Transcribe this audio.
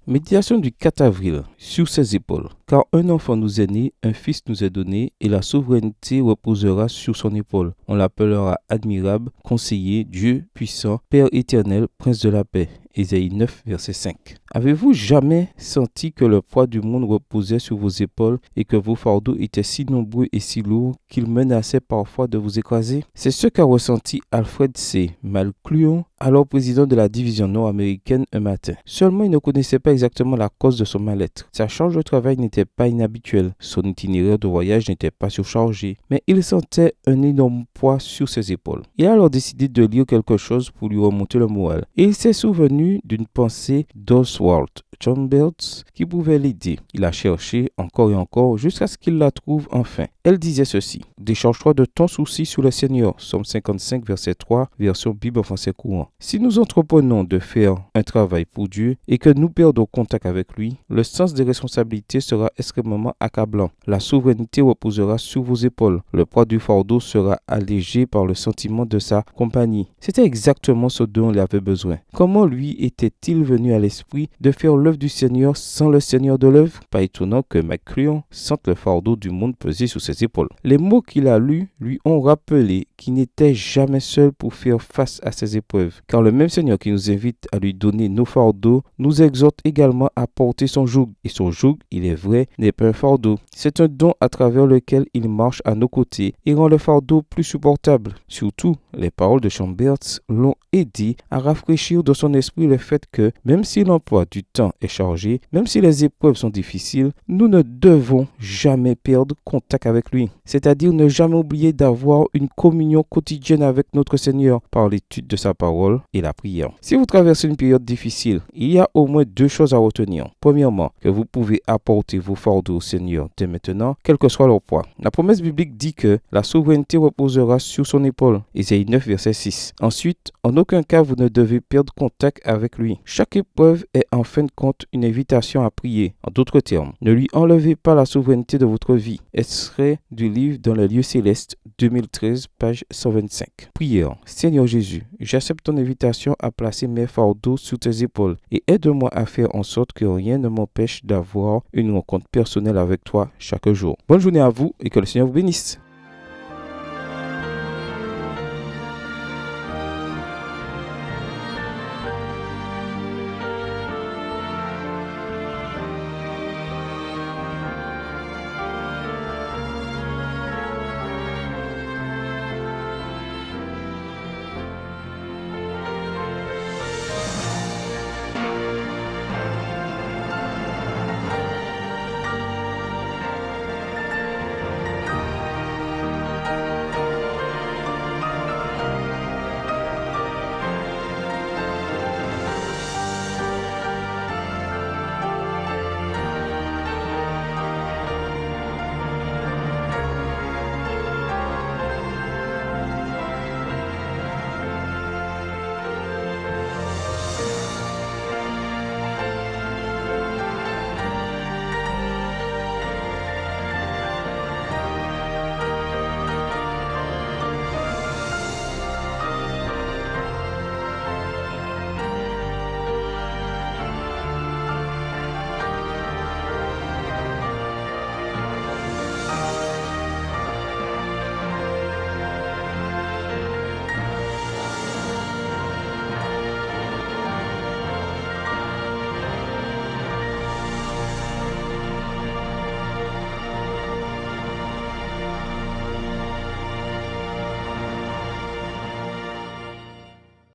Méditation du 4 avril, sur ses épaules. Car un enfant nous est né, un fils nous est donné, et la souveraineté reposera sur son épaule. On l'appellera admirable, conseiller, Dieu puissant, Père éternel, prince de la paix. Ésaïe 9, verset 5. Avez-vous jamais senti que le poids du monde reposait sur vos épaules et que vos fardeaux étaient si nombreux et si lourds qu'ils menaçaient parfois de vous écraser? C'est ce qu'a ressenti Alfred C. McClure, alors président de la division nord-américaine, un matin. Seulement, il ne connaissait pas exactement la cause de son mal-être. Sa charge de travail n'était pas inhabituelle, son itinéraire de voyage n'était pas surchargé, mais il sentait un énorme poids sur ses épaules. Il a alors décidé de lire quelque chose pour lui remonter le moral, et il s'est souvenu d'une pensée d'Oswald Chambers qui pouvait l'aider. Il a cherché encore et encore jusqu'à ce qu'il la trouve enfin. Elle disait ceci: décharge-toi de ton souci sur le Seigneur. Somme 55, verset 3, version Bible en français courant. Si nous entreprenons de faire un travail pour Dieu et que nous perdons contact avec lui, le sens des responsabilités sera extrêmement accablant. La souveraineté reposera sur vos épaules. Le poids du fardeau sera allégé par le sentiment de sa compagnie. C'était exactement ce dont il avait besoin. Comment lui était-il venu à l'esprit de faire l'œuvre du Seigneur sans le Seigneur de l'œuvre? Pas étonnant que McClure sente le fardeau du monde peser sur ses épaules. Les mots qu'il a lus lui ont rappelé qu'il n'était jamais seul pour faire face à ces épreuves, car le même Seigneur qui nous invite à lui donner nos fardeaux nous exhorte également à porter son joug. Et son joug, il est vrai, n'est pas un fardeau. C'est un don à travers lequel il marche à nos côtés et rend le fardeau plus supportable. Surtout, les paroles de Chambers l'ont aidé à rafraîchir dans son esprit le fait que, même si l'emploi du temps est chargé, même si les épreuves sont difficiles, nous ne devons jamais perdre contact avec lui. C'est-à-dire ne jamais oublier d'avoir une communion quotidienne avec notre Seigneur par l'étude de sa parole et la prière. Si vous traversez une période difficile, il y a au moins deux choses à retenir. Premièrement, que vous pouvez apporter vos fardeaux au Seigneur dès maintenant, quel que soit leur poids. La promesse biblique dit que la souveraineté reposera sur son épaule. Ésaïe 9, verset 6. Ensuite, en aucun cas vous ne devez perdre contact avec lui. Chaque épreuve est en fin de compte une invitation à prier. En d'autres termes, ne lui enlevez pas la souveraineté de votre vie. Extrait du livre Dans les lieux célestes, 2013, page 125. Prière. Seigneur Jésus, j'accepte ton invitation à placer mes fardeaux sur tes épaules et aide-moi à faire en sorte que rien ne m'empêche d'avoir une rencontre personnelle avec toi chaque jour. Bonne journée à vous et que le Seigneur vous bénisse.